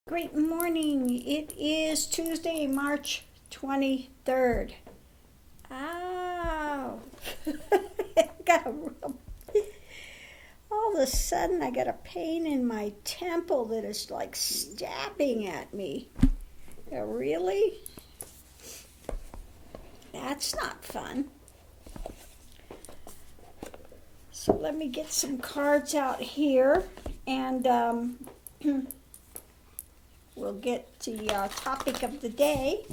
Great morning. It is Tuesday, March 23rd. Ow. All of a sudden I got a pain in my temple that is like stabbing at me. Really? That's not fun. So let me get some cards out here and we'll get to the topic of the day.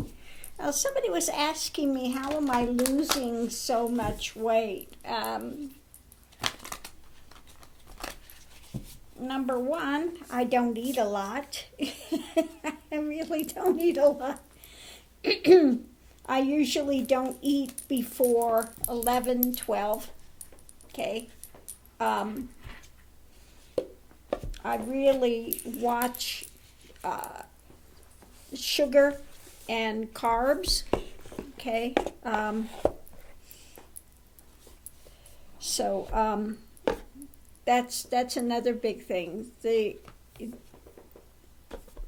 Somebody was asking me, how am I losing so much weight? Number one, I don't eat a lot. I really don't eat a lot. I usually don't eat before 11, 12. Okay. I really watch sugar and carbs. Okay. That's another big thing. The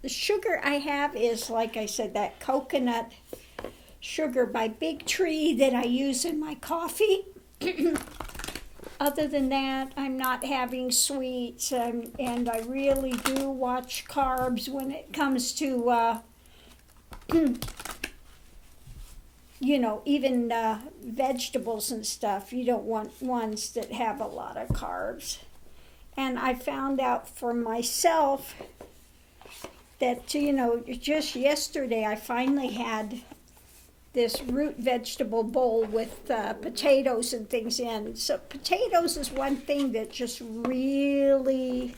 sugar I have is, like I said, that coconut sugar by Big Tree that I use in my coffee. Other than that, I'm not having sweets, and I really do watch carbs when it comes to, even vegetables and stuff. You don't want ones that have a lot of carbs. And I found out for myself that, just yesterday I finally had this root vegetable bowl with potatoes and things in. So potatoes is one thing that just really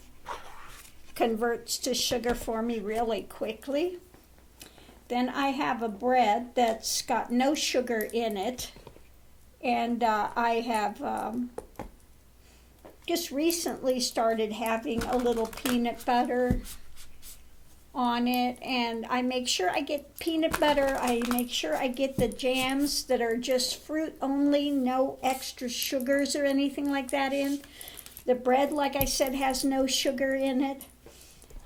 converts to sugar for me really quickly. Then I have a bread that's got no sugar in it. And I have just recently started having a little peanut butter on it, and I make sure I get peanut butter. I make sure I get the jams that are just fruit only, no extra sugars or anything like that in. The bread, like I said, has no sugar in it.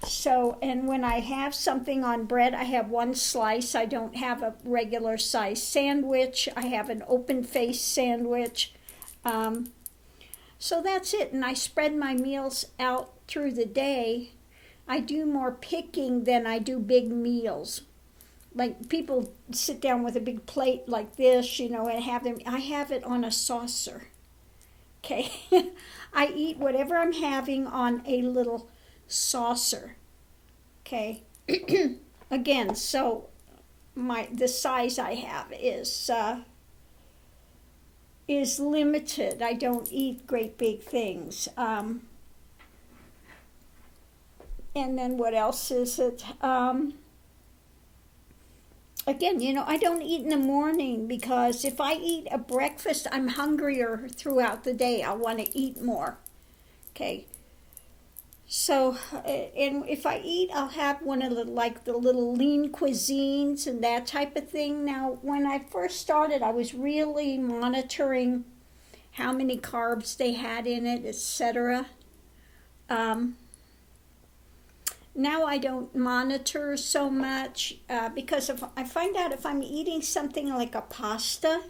So, and when I have something on bread, I have one slice. I don't have a regular size sandwich. I have an open face sandwich. So that's it, and I spread my meals out through the day. I do more picking than I do big meals. Like people sit down with a big plate like this, and have them. I have it on a saucer. Okay, I eat whatever I'm having on a little saucer. Okay, again, so the size I have is limited. I don't eat great big things. And then what else is it? Again, I don't eat in the morning because if I eat a breakfast, I'm hungrier throughout the day. I want to eat more. Okay. So, and if I eat, I'll have one of the little lean cuisines and that type of thing. Now, when I first started, I was really monitoring how many carbs they had in it, etc. Now I don't monitor so much because if I find out if I'm eating something like a pasta,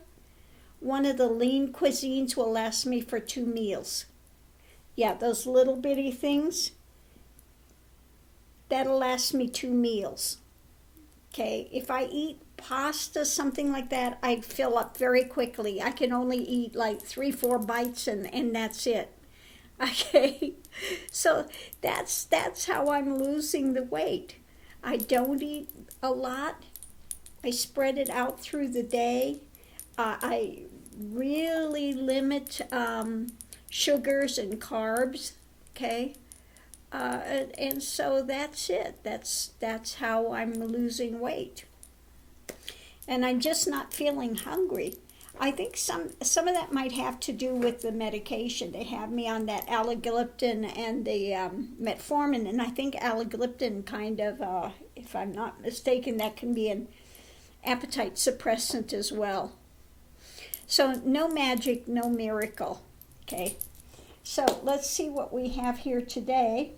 one of the lean cuisines will last me for 2 meals. Yeah, those little bitty things, that'll last me 2 meals. Okay, if I eat pasta, something like that, I fill up very quickly. I can only eat like 3-4 bites and that's it. Okay, so that's how I'm losing the weight. I don't eat a lot. I spread it out through the day. I really limit sugars and carbs. Okay, and so that's it. That's how I'm losing weight. And I'm just not feeling hungry. I think some of that might have to do with the medication. They have me on that allogliptin and the metformin, and I think allogliptin kind of, if I'm not mistaken, that can be an appetite suppressant as well. So no magic, no miracle. Okay, so let's see what we have here today.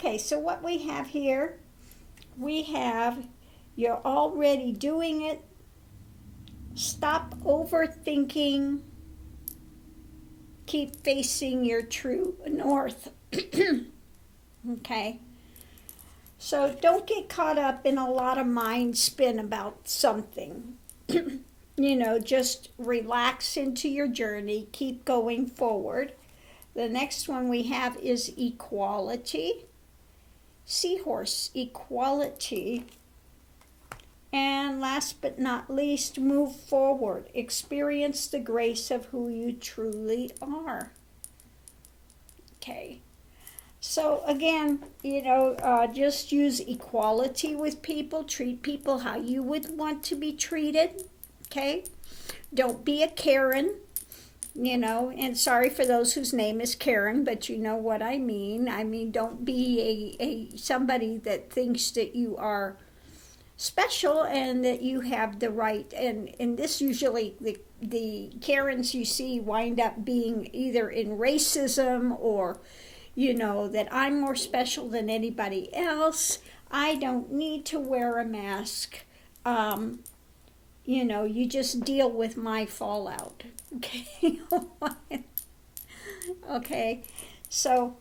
Okay, so what we have here, we have you're already doing it. Stop overthinking. Keep facing your true north. Okay? So don't get caught up in a lot of mind spin about something. Just relax into your journey. Keep going forward. The next one we have is equality. Seahorse, equality. And last but not least, move forward. Experience the grace of who you truly are. Okay. So again, just use equality with people. Treat people how you would want to be treated. Okay? Don't be a Karen. And sorry for those whose name is Karen, but you know what I mean. I mean, don't be a somebody that thinks that you are special and that you have the right. And this usually, the Karens you see wind up being either in racism or, that I'm more special than anybody else. I don't need to wear a mask. You just deal with my fallout. Okay. Okay. So,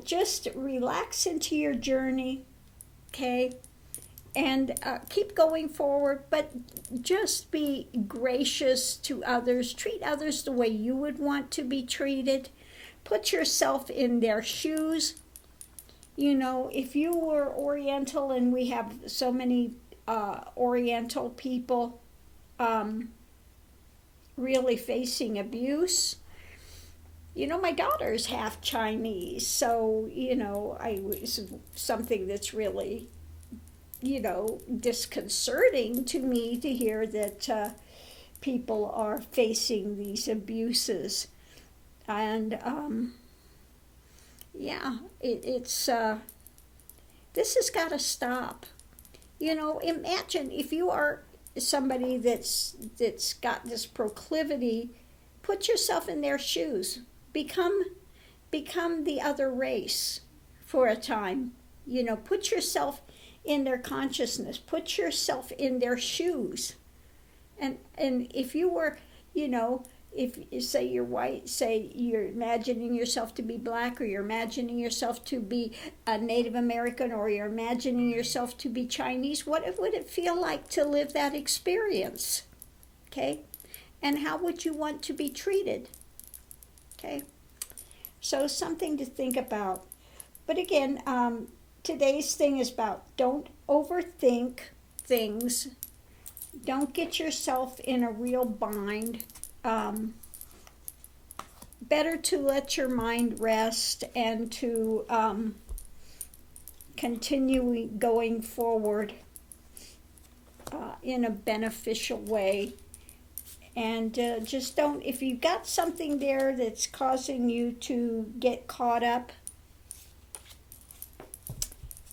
just relax into your journey. Okay. And keep going forward, but just be gracious to others. Treat others the way you would want to be treated. Put yourself in their shoes. If you were Oriental, and we have so many Oriental people really facing abuse. My daughter's half Chinese, so, something that's really, disconcerting to me to hear that people are facing these abuses. And, it's this has got to stop. Imagine if you are somebody that's got this proclivity, put yourself in their shoes. Become the other race for a time. Put yourself in their consciousness. Put yourself in their shoes. And if you were, if you say you're white, say you're imagining yourself to be black, or you're imagining yourself to be a Native American, or you're imagining yourself to be Chinese, what would it feel like to live that experience? Okay? And how would you want to be treated? Okay? So something to think about. But again, today's thing is about don't overthink things. Don't get yourself in a real bind. Better to let your mind rest and to continue going forward in a beneficial way. And just don't, if you've got something there that's causing you to get caught up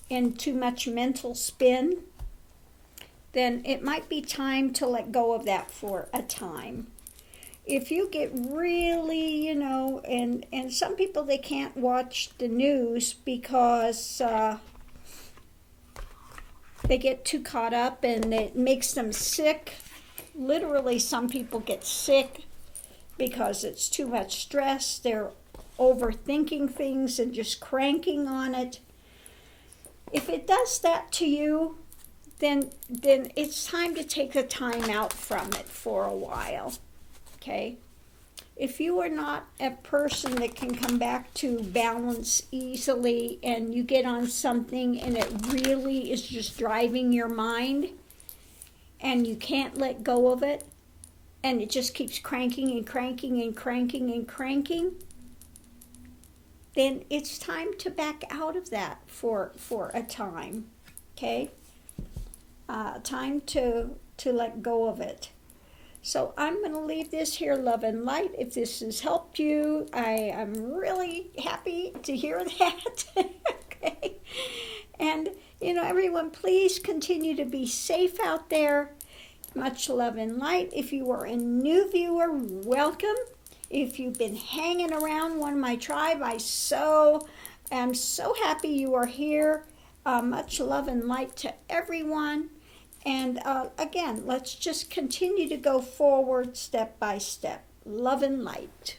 in too much mental spin, then it might be time to let go of that for a time. If you get really, and some people, they can't watch the news because they get too caught up and it makes them sick. Literally, some people get sick because it's too much stress. They're overthinking things and just cranking on it. If it does that to you, then it's time to take the time out from it for a while. Okay? If you are not a person that can come back to balance easily, and you get on something and it really is just driving your mind and you can't let go of it, and it just keeps cranking and cranking and cranking and cranking, then it's time to back out of that for a time. Okay? Time to let go of it. So I'm going to leave this here, love and light. If this has helped you, I am really happy to hear that. Okay. And, everyone, please continue to be safe out there. Much love and light. If you are a new viewer, welcome. If you've been hanging around one of my tribe, I so I'm so happy you are here. Much love and light to everyone. And again, let's just continue to go forward step by step. Love and light.